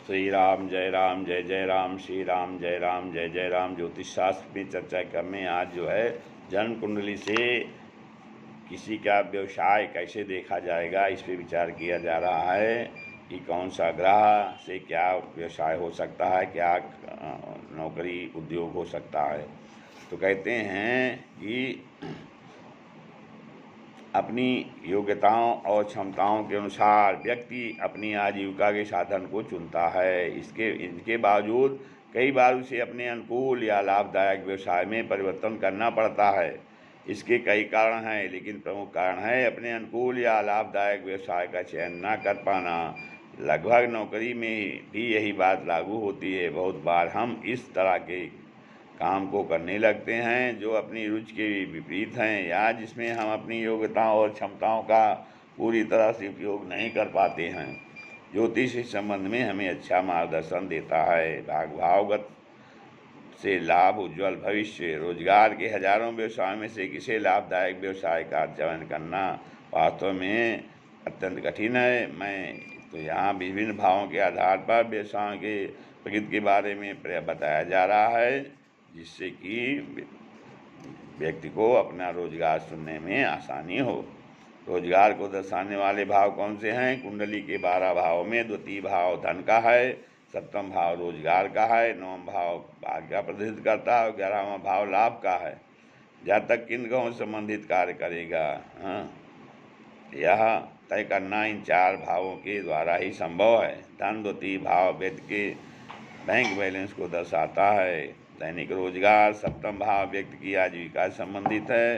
श्री राम जय जय राम, श्री राम जय जय राम। ज्योतिष शास्त्र में चर्चा करने आज जो है जन्म कुंडली से किसी का व्यवसाय कैसे देखा जाएगा, इस पे विचार किया जा रहा है कि कौन सा ग्रह से क्या व्यवसाय हो सकता है, क्या नौकरी उद्योग हो सकता है। तो कहते हैं कि अपनी योग्यताओं और क्षमताओं के अनुसार व्यक्ति अपनी आजीविका के साधन को चुनता है। इनके बावजूद कई बार उसे अपने अनुकूल या लाभदायक व्यवसाय में परिवर्तन करना पड़ता है। इसके कई कारण हैं, लेकिन प्रमुख कारण है अपने अनुकूल या लाभदायक व्यवसाय का चयन न कर पाना। लगभग नौकरी में भी यही बात लागू होती है। बहुत बार हम इस तरह के काम को करने लगते हैं जो अपनी रुचि के विपरीत हैं या जिसमें हम अपनी योग्यताओं और क्षमताओं का पूरी तरह से उपयोग नहीं कर पाते हैं। ज्योतिष इस संबंध में हमें अच्छा मार्गदर्शन देता है। भावगत से लाभ, उज्ज्वल भविष्य। रोजगार के हजारों व्यवसायों में से किसी लाभदायक व्यवसाय का चयन करना वास्तव में अत्यंत कठिन है। तो यहाँ विभिन्न भावों के आधार पर व्यवसायों के प्रकृति के बारे में बताया जा रहा है, जिससे कि व्यक्ति को अपना रोजगार चुनने में आसानी हो। रोजगार को दर्शाने वाले भाव कौन से हैं? कुंडली के 12 भाव में द्वितीय भाव धन का है, सप्तम भाव रोजगार का है, नवम भाव भाग्य का प्रदर्शित करता है और 11वां भाव लाभ का है। जहाँ तक किन ग्रहों से संबंधित कार्य करेगा, यह तय करना इन 4 भावों के द्वारा ही संभव है। धन द्वितीय भाव व्यक्ति के बैंक बैलेंस को दर्शाता है। दैनिक रोजगार सप्तम भाव व्यक्ति की आजीविका से संबंधित है।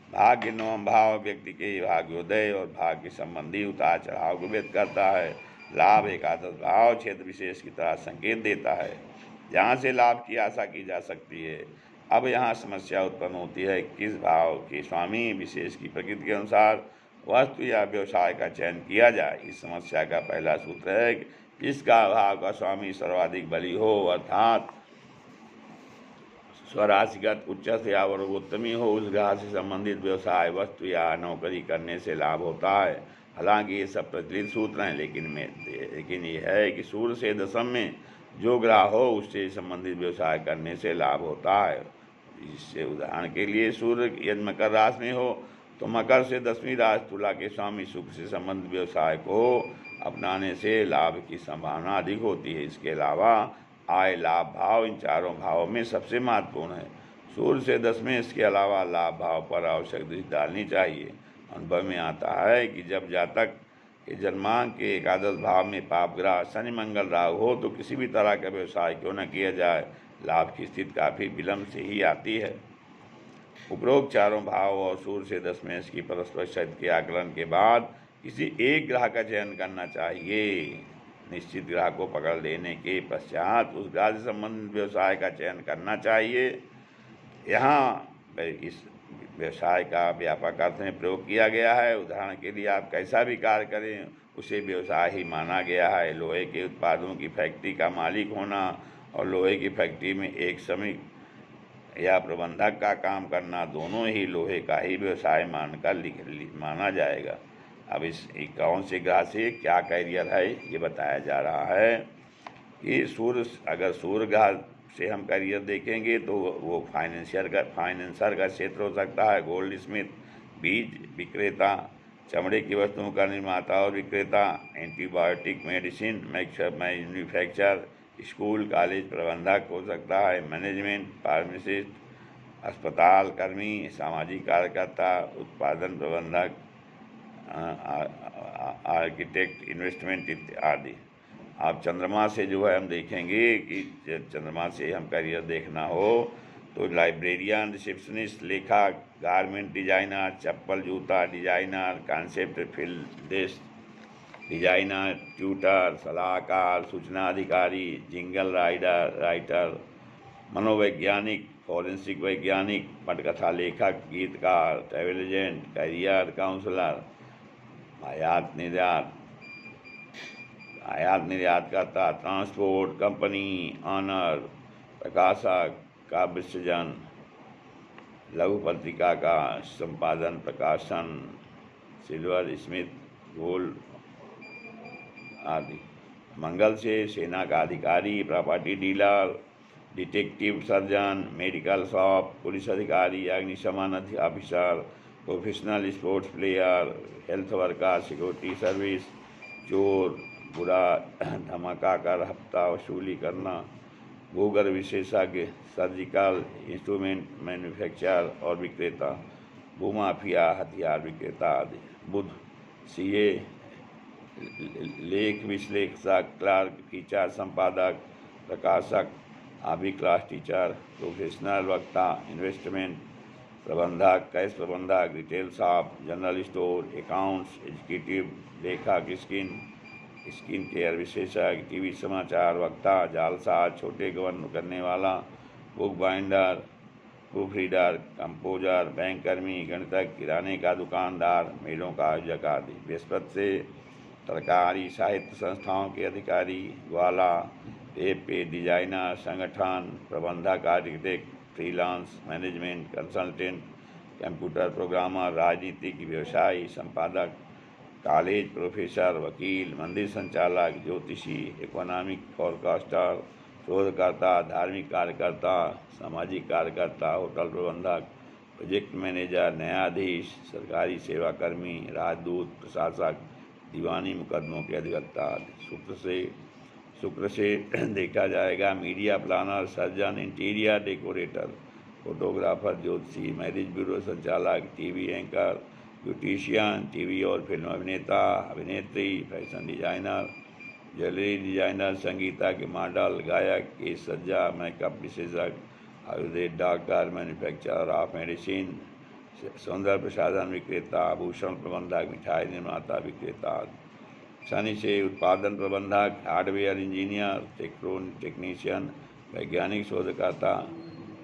भाग्य नवम भाव व्यक्ति के भाग्योदय और भाग्य संबंधी उतार चढ़ाव को व्यक्त करता है। लाभ एकादश भाव क्षेत्र विशेष की तरह संकेत देता है, जहाँ से लाभ की आशा की जा सकती है। अब यहाँ समस्या उत्पन्न होती है, किस भाव के स्वामी विशेष की प्रकृति के अनुसार वस्तु या व्यवसाय का चयन किया जाए। इस समस्या का पहला सूत्र है कि जिसका भाव का स्वामी सर्वाधिक बली हो, अर्थात स्वराशिगत उच्च या वर्गोत्तमी हो, उस ग्रह से संबंधित व्यवसाय, वस्तु या नौकरी करने से लाभ होता है। हालांकि ये सब प्रचलित सूत्र हैं, लेकिन ये है कि सूर्य से दशम में जो ग्रह हो उससे संबंधित व्यवसाय करने से लाभ होता है। इससे उदाहरण के लिए सूर्य यदि मकर राशि में हो तो मकर से 10वीं राशि तुला के स्वामी शुक्र से संबंधित व्यवसाय को अपनाने से लाभ की संभावना अधिक होती है। इसके अलावा आय लाभ भाव इन 4 भावों में सबसे महत्वपूर्ण है। सूर्य से 10 में इसके अलावा लाभ भाव पर आवश्यक दृष्टि डालनी चाहिए। अनुभव में आता है कि जब जातक के जन्मांक के एकादश भाव में पाप ग्रह शनि मंगल राहु हो तो किसी भी तरह का व्यवसाय क्यों न किया जाए, लाभ की स्थिति काफ़ी विलम्ब से ही आती है। उपरोक्त 4 भाव और सूर्य से 10 में इसकी परस्पर शक्ति के आकलन के बाद किसी एक ग्रह का चयन करना चाहिए। निश्चित ग्रह को पकड़ लेने के पश्चात उस ग्रह से संबंधित व्यवसाय का चयन करना चाहिए। यहाँ इस व्यवसाय का व्यापक अर्थ में प्रयोग किया गया है। उदाहरण के लिए आप कैसा भी कार्य करें उसे व्यवसाय ही माना गया है। लोहे के उत्पादों की फैक्ट्री का मालिक होना और लोहे की फैक्ट्री में एक श्रमिक या प्रबंधक का काम करना, दोनों ही लोहे का ही व्यवसाय मानकर माना जाएगा। अब इस कौन से ग्रह से क्या कैरियर है ये बताया जा रहा है कि अगर सूर्य ग्रह से हम कैरियर देखेंगे तो वो फाइनेंसर का क्षेत्र हो सकता है। गोल्ड स्मिथ, बीज विक्रेता, चमड़े की वस्तुओं का निर्माता और विक्रेता, antibiotic medicine manufacture, school college प्रबंधक हो सकता है। मैनेजमेंट, फार्मासिस्ट, अस्पताल कर्मी, सामाजिक कार्यकर्ता, उत्पादन प्रबंधक, आर्किटेक्ट, इन्वेस्टमेंट इत्यादि। आप चंद्रमा से जो है हम देखेंगे कि चंद्रमा से हम करियर देखना हो तो लाइब्रेरियन, रिसेप्शनिस्ट, लेखक, गारमेंट डिजाइनर, चप्पल जूता designer, concept field designer, tutor, सलाहकार, सूचना अधिकारी, जिंगल राइटर, मनोवैज्ञानिक, फॉरेंसिक वैज्ञानिक, पटकथा लेखक, गीतकार, ट्रैवल एजेंट, करियर काउंसलर, आयात निर्यात करता, ट्रांसपोर्ट कंपनी ऑनर, प्रकाशक, काव्य सृजन, लघु पत्रिका का संपादन, प्रकाशन, सिल्वर स्मिथ, गोल्ड आदि। मंगल से सेना का अधिकारी, property dealer, detective surgeon, medical shop, police अधिकारी, अग्निशमन officer, professional sports player, health worker, security service, चोर, बुरा धमाका कर हफ्ता वसूली करना, भूगर्भ विशेषज्ञ, सर्जिकल इंस्ट्रूमेंट मैन्युफैक्चरर और विक्रेता, भूमाफिया, हथियार विक्रेता आदि। बुध सीए, लेख विश्लेषक, क्लर्क, फीचर संपादक, प्रकाशक, आबी क्लास टीचर, प्रोफेशनल वक्ता, इन्वेस्टमेंट प्रबंधक, कैश प्रबंधक, retail shop, general store, accounts executive, लेखक, स्किन केयर विशेषज्ञ, टीवी समाचार वक्ता, जालसाज, छोटे गवर्न करने वाला, book binder, proof reader, composer, bank कर्मी, गणितज्ञ, किराने का दुकानदार, मेलों का आयोजक आदि। बृहस्पति से सरकारी साहित्य संस्थाओं के अधिकारी, ग्वाला, वेब पेज डिजाइनर, संगठन प्रबंधक, architect, freelance, management consultant, computer programmer, राजनीतिक, व्यवसायी, संपादक, कॉलेज प्रोफेसर, वकील, मंदिर संचालक, ज्योतिषी, इकोनॉमिक फोरकास्टर, शोधकर्ता, धार्मिक कार्यकर्ता, सामाजिक कार्यकर्ता, होटल प्रबंधक, प्रोजेक्ट मैनेजर, न्यायाधीश, सरकारी सेवाकर्मी, राजदूत, प्रशासक, दीवानी मुकदमों के अधिवक्ता आदि। शुक्र से देखा जाएगा media planner, surgeon, interior decorator, photographer, ज्योतिषी, मैरिज ब्यूरो संचालक, टीवी एंकर, ब्यूटिशियन, टीवी और फिल्म अभिनेता, अभिनेत्री, फैशन डिजाइनर, ज्वेलरी डिजाइनर, संगीता के मॉडल, गायक, केस सज्जा, मेकअप विशेषज्ञ, Ayurveda doctor, manufacturer of medicine, सौंदर्य प्रसाधन विक्रेता, आभूषण प्रबंधक, मिठाई निर्माता, विक्रेता। शनि से उत्पादन प्रबंधक, हार्डवेयर इंजीनियर, टेक्नीशियन, वैज्ञानिक शोधकर्ता,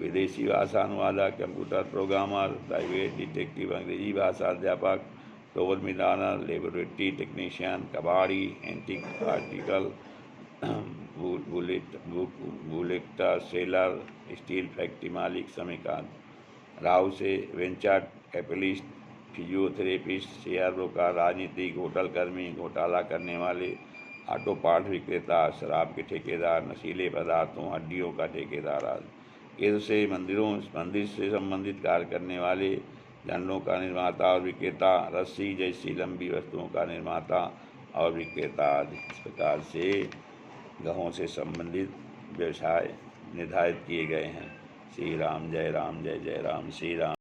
विदेशी भाषा अनुवादक, कंप्यूटर प्रोग्रामर, प्राइवेट डिटेक्टिव, अंग्रेजी भाषा अध्यापक, फ्लोर मिलानर, लेबोरेटरी टेक्नीशियन, कबाड़ी, एंटीक आर्टिकल, बुलेटर सेलर, स्टील फैक्ट्री मालिक, श्रमिक। राहु से venture capitalist, physiotherapist, share broker, राजनीतिक, होटल कर्मी, घोटाला करने वाले, ऑटो पार्ट विक्रेता, शराब के ठेकेदार, नशीले पदार्थों, हड्डियों का ठेकेदार आदि। केतु से मंदिर से संबंधित कार्य करने वाले, झंडों का निर्माता और विक्रेता, रस्सी जैसी लंबी वस्तुओं का निर्माता और विक्रेता आदि। इस प्रकार से ग्रहों से संबंधित व्यवसाय निर्धारित किए गए हैं। श्री राम जय राम, जय जय राम, श्री राम।